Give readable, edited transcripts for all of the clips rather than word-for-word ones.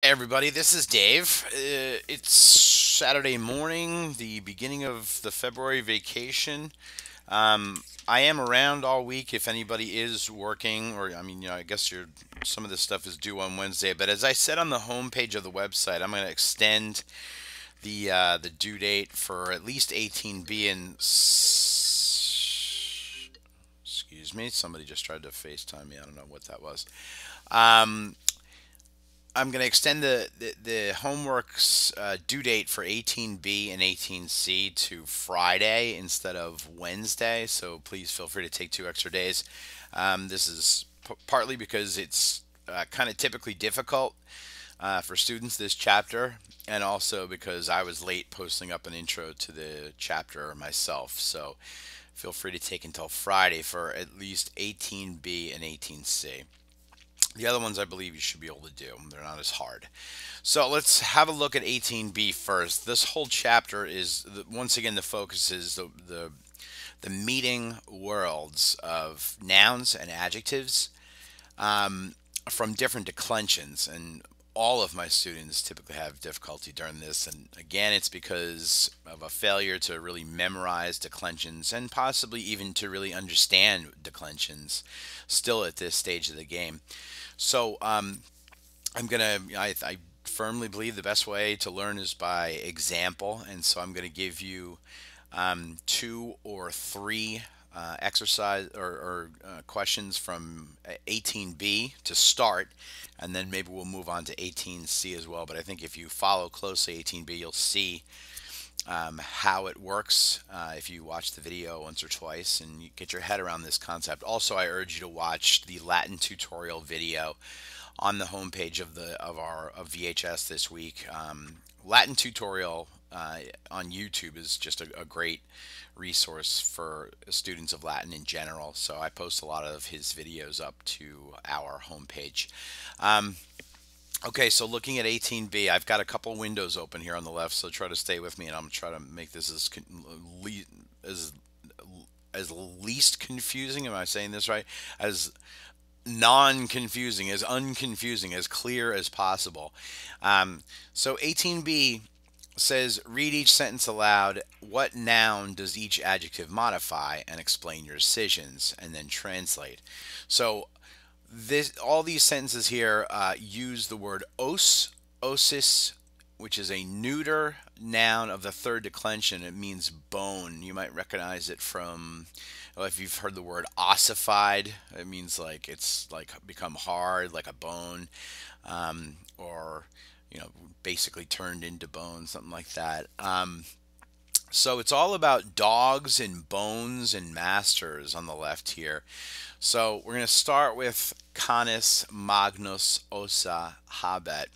Hey everybody, this is Dave. It's Saturday morning, the beginning of the February vacation. I am around all week if anybody is working, or I guess some of this stuff is due on Wednesday. But as I said on the homepage of the website, I'm going to extend the due date for at least 18B and excuse me, somebody just tried to FaceTime me. I don't know what that was. Um, I'm going to extend the homework's due date for 18B and 18C to Friday instead of Wednesday. So please feel free to take 2 extra days. This is partly because it's kind of typically difficult for students this chapter, and also because I was late posting up an intro to the chapter myself. So feel free to take until Friday for at least 18B and 18C. The other ones I believe you should be able to do. They're not as hard. So let's have a look at 18B first. This whole chapter is, once again, the focus is the meeting worlds of nouns and adjectives from different declensions. And all of my students typically have difficulty during this. And again, it's because of a failure to really memorize declensions and possibly even to really understand declensions still at this stage of the game. So I firmly believe the best way to learn is by example. And so I'm going to give you two or three exercise or questions from 18B to start, and then maybe we'll move on to 18C as well. But I think if you follow closely 18B, you'll see how it works if you watch the video once or twice and you get your head around this concept. Also, I urge you to watch the Latin tutorial video on the homepage of VHS this week. Latin tutorial on YouTube is just a great resource for students of Latin in general. So I post a lot of his videos up to our homepage. Um, Okay, so looking at 18B, I've got a couple windows open here on the left, so try to stay with me, and I'm trying to make this as as least confusing. Am I saying this right? As non-confusing, as unconfusing, as clear as possible. So 18B says, read each sentence aloud. What noun does each adjective modify, and explain your decisions, and then translate. So all these sentences here use the word osis, which is a neuter noun of the third declension. It means bone. You might recognize it from, well, if you've heard the word ossified, it means like it's like become hard, like a bone, or basically turned into bone, something like that. So it's all about dogs and bones and masters on the left here. So we're going to start with canis magnus ossa habet.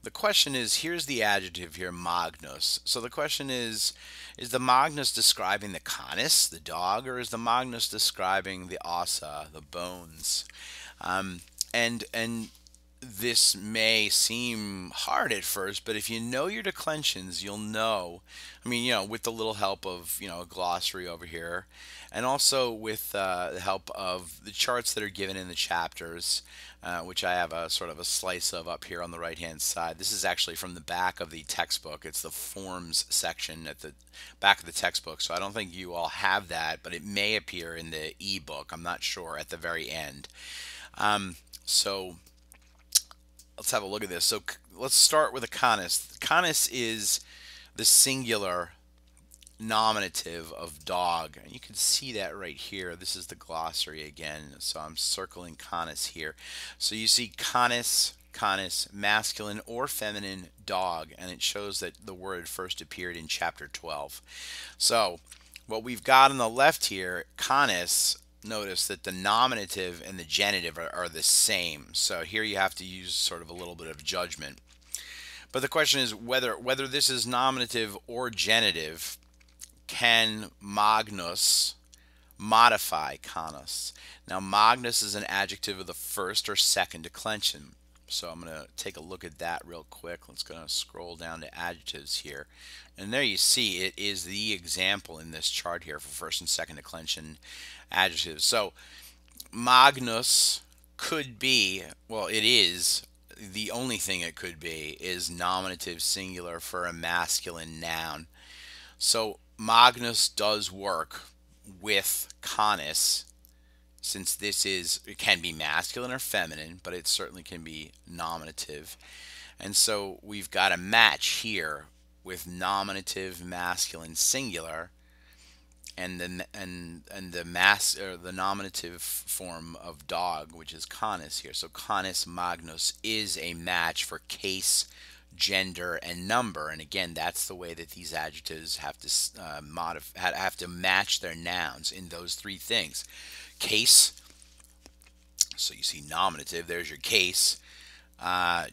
The question is, here's the adjective here, magnus. So the question is the magnus describing the canis, the dog, or is the magnus describing the ossa, the bones? And this may seem hard at first, but if you know your declensions, you'll know. I mean, with the little help of, a glossary over here, and also with the help of the charts that are given in the chapters, which I have a sort of a slice of up here on the right-hand side. This is actually from the back of the textbook. It's the forms section at the back of the textbook, so I don't think you all have that, but it may appear in the ebook. I'm not sure at the very end. So let's have a look at this. So let's start with a canis. Canis is the singular nominative of dog. And you can see that right here. This is the glossary again. So I'm circling canis here. So you see canis, canis, masculine or feminine dog. And it shows that the word first appeared in chapter 12. So what we've got on the left here, canis, notice that the nominative and the genitive are the same. So here you have to use sort of a little bit of judgment. But the question is whether this is nominative or genitive, can magnus modify canis? Now magnus is an adjective of the first or second declension. So I'm going to take a look at that real quick. Let's go scroll down to adjectives here. And there you see it is the example in this chart here for first and second declension adjectives. So magnus could be, well, it is the only thing it could be is nominative singular for a masculine noun. So Magnus does work with canis, since it can be masculine or feminine, but it certainly can be nominative. And so we've got a match here with nominative masculine singular and the nominative form of dog, which is canis here. So canis magnus is a match for case, gender, and number. And again, that's the way that these adjectives have to have to match their nouns in those three things. Case, so you see nominative, there's your case.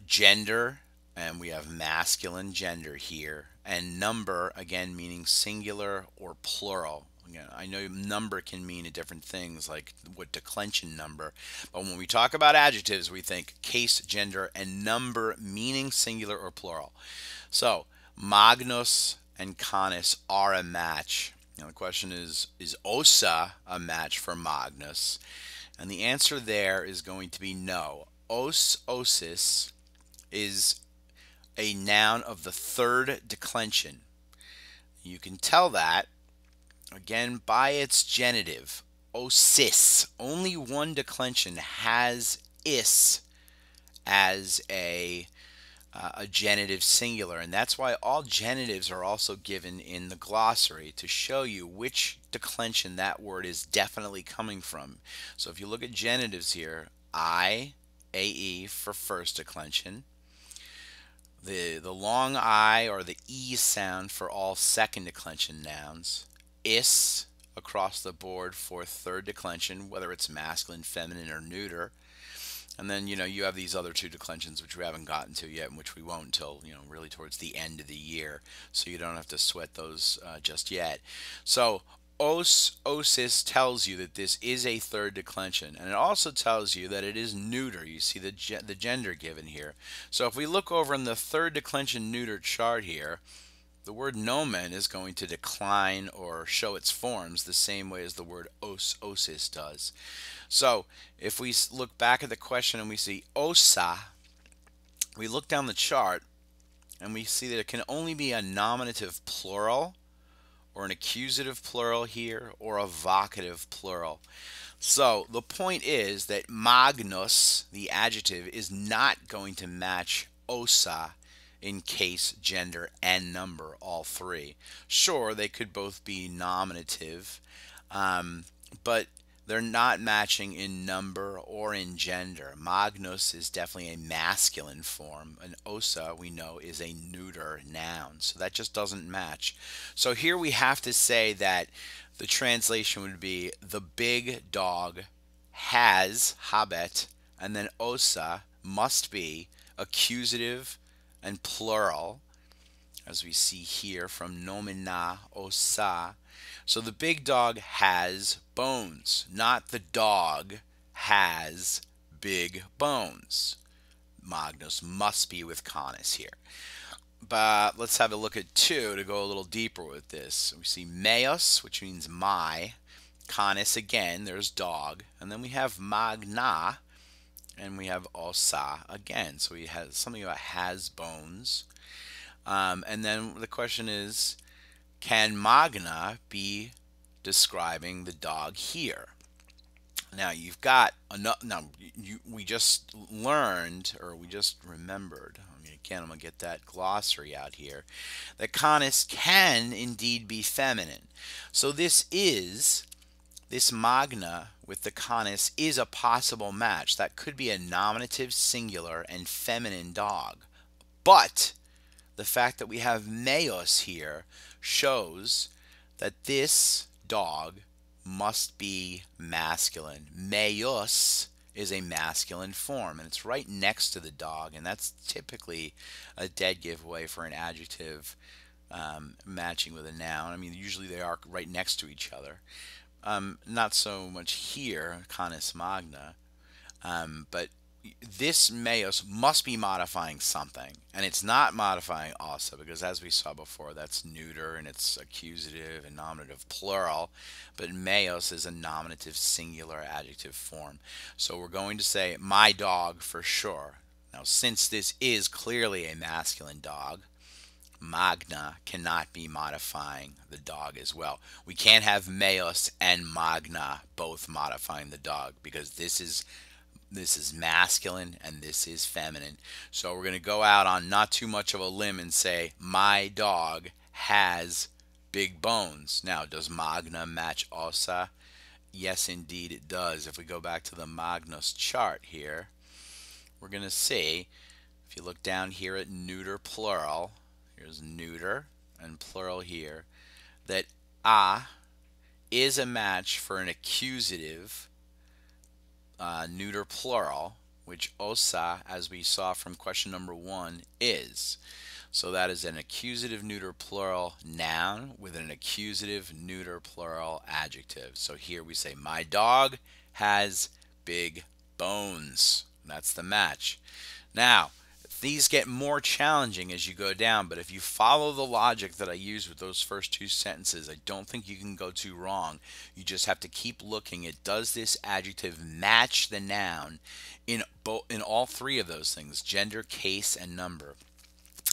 Gender, and we have masculine gender here, and number, again meaning singular or plural. Again, I know number can mean different things, like what declension number, but when we talk about adjectives, we think case, gender, and number meaning singular or plural. So magnus and canis are a match. Now the question is ossa a match for magnus? And the answer there is going to be no. Os, osis is a noun of the third declension. You can tell that, again, by its genitive, osis. Only one declension has is as a genitive singular, and that's why all genitives are also given in the glossary to show you which declension that word is definitely coming from. So if you look at genitives here, I, AE for first declension, the long I or the E sound for all second declension nouns, is across the board for third declension, whether it's masculine, feminine, or neuter. And then, you have these other two declensions which we haven't gotten to yet, and which we won't until, really towards the end of the year. So you don't have to sweat those just yet. So os, osis tells you that this is a third declension, and it also tells you that it is neuter. You see the gender given here. So if we look over in the third declension neuter chart here, the word nomen is going to decline or show its forms the same way as the word os, osis does. So if we look back at the question and we see ossa, we look down the chart and we see that it can only be a nominative plural or an accusative plural here, or a vocative plural. So the point is that magnus, the adjective, is not going to match ossa in case, gender, and number, all three. Sure, they could both be nominative, but they're not matching in number or in gender. Magnus is definitely a masculine form, and ossa, we know, is a neuter noun. So that just doesn't match. So here we have to say that the translation would be the big dog has, habet, and then ossa must be accusative and plural, as we see here from nomina ossa. So the big dog has bones, not the dog has big bones. Magnus must be with canis here. But let's have a look at 2 to go a little deeper with this. We see meos, which means my. Canis, again, there's dog. And then we have magna, and we have ossa again. So we have something about has bones. And then the question is, can magna be describing the dog here? Now you've got we just learned, or we just remembered, again, I'm going to get that glossary out here, that canis can indeed be feminine. So this magna with the canis is a possible match. That could be a nominative singular and feminine dog. But the fact that we have meos here shows that this dog must be masculine. Meos is a masculine form, and it's right next to the dog, and that's typically a dead giveaway for an adjective matching with a noun. I mean, usually they are right next to each other. Not so much here, canis magna, but this meos must be modifying something, and it's not modifying ossa, because as we saw before, that's neuter and it's accusative and nominative plural, but meos is a nominative singular adjective form. So we're going to say my dog for sure. Now, since this is clearly a masculine dog, magna cannot be modifying the dog as well. We can't have meos and magna both modifying the dog because this is masculine and this is feminine. So we're going to go out on not too much of a limb and say my dog has big bones. Now, does magna match ossa? Yes, indeed it does. If we go back to the Magnus chart here, we're going to see, if you look down here at neuter plural, here's neuter and plural here, that a is a match for an accusative neuter plural, which osa, as we saw from question number 1, is. So that is an accusative neuter plural noun with an accusative neuter plural adjective. So here we say, my dog has big bones. That's the match. Now, these get more challenging as you go down, but if you follow the logic that I used with those first two sentences, I don't think you can go too wrong. You just have to keep looking at, does this adjective match the noun in all three of those things, gender, case, and number.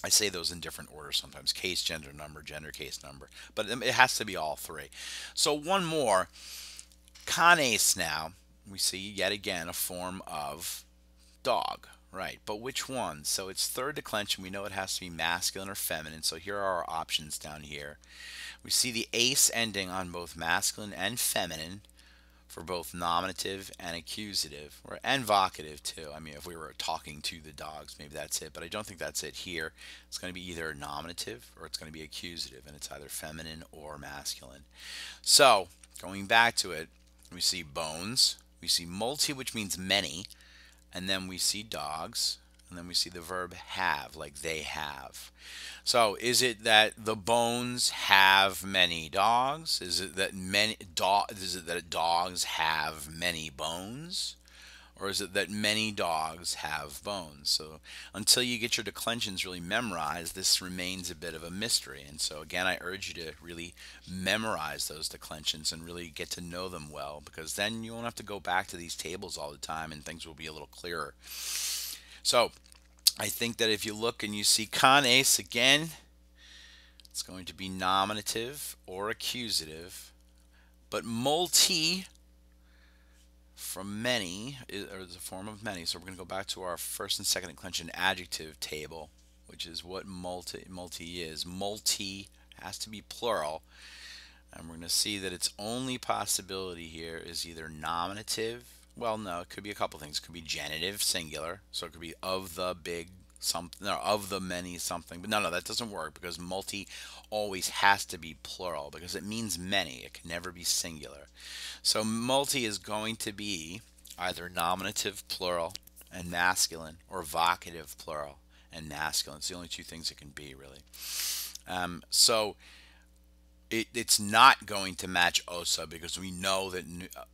I say those in different order sometimes, case, gender, case, number, but it has to be all three. So one more, canes. Now we see yet again a form of dog, right? But which one? So it's third declension. We know it has to be masculine or feminine. So here are our options down here. We see the ace ending on both masculine and feminine for both nominative and accusative, and vocative too. I mean, if we were talking to the dogs, maybe that's it, but I don't think that's it here. It's going to be either nominative or it's going to be accusative, and it's either feminine or masculine. So going back to it, we see bones, we see multi, which means many, and then we see dogs, and then we see the verb have, like they have. So is it that the bones have many dogs? Is it that dogs have many bones? Or is it that many dogs have bones? So until you get your declensions really memorized, this remains a bit of a mystery. And so again, I urge you to really memorize those declensions and really get to know them well, because then you won't have to go back to these tables all the time and things will be a little clearer. So I think that if you look and you see canes again, it's going to be nominative or accusative, but multi from many is a form of many. So we're going to go back to our first and second declension adjective table, which is what multi is. Multi has to be plural, and we're going to see that its only possibility here is either nominative. Well, no, it could be a couple things. It could be genitive, singular, so it could be of the big something, or of the many something. But no, that doesn't work, because multi always has to be plural, because it means many. It can never be singular. So multi is going to be either nominative, plural, and masculine, or vocative, plural, and masculine. It's the only two things it can be, really. So it's not going to match osa, because we know that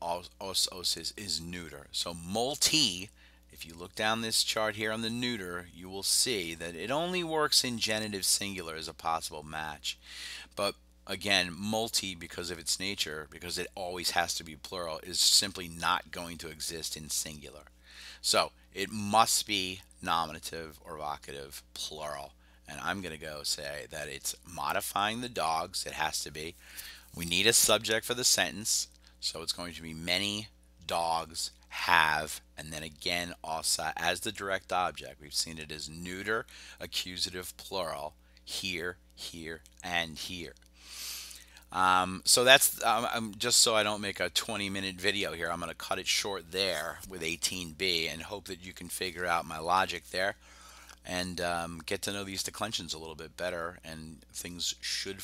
os is neuter. So multi, if you look down this chart here on the neuter, you will see that it only works in genitive singular as a possible match. But again, multi, because of its nature, because it always has to be plural, is simply not going to exist in singular. So it must be nominative or vocative, plural. And I'm going to go say that it's modifying the dogs. It has to be. We need a subject for the sentence, so it's going to be many dogs have, and then again osa as the direct object. We've seen it as neuter, accusative, plural, here, here, and here. So that's just so I don't make a 20-minute video here, I'm going to cut it short there with 18b, and hope that you can figure out my logic there and get to know these declensions a little bit better, and things should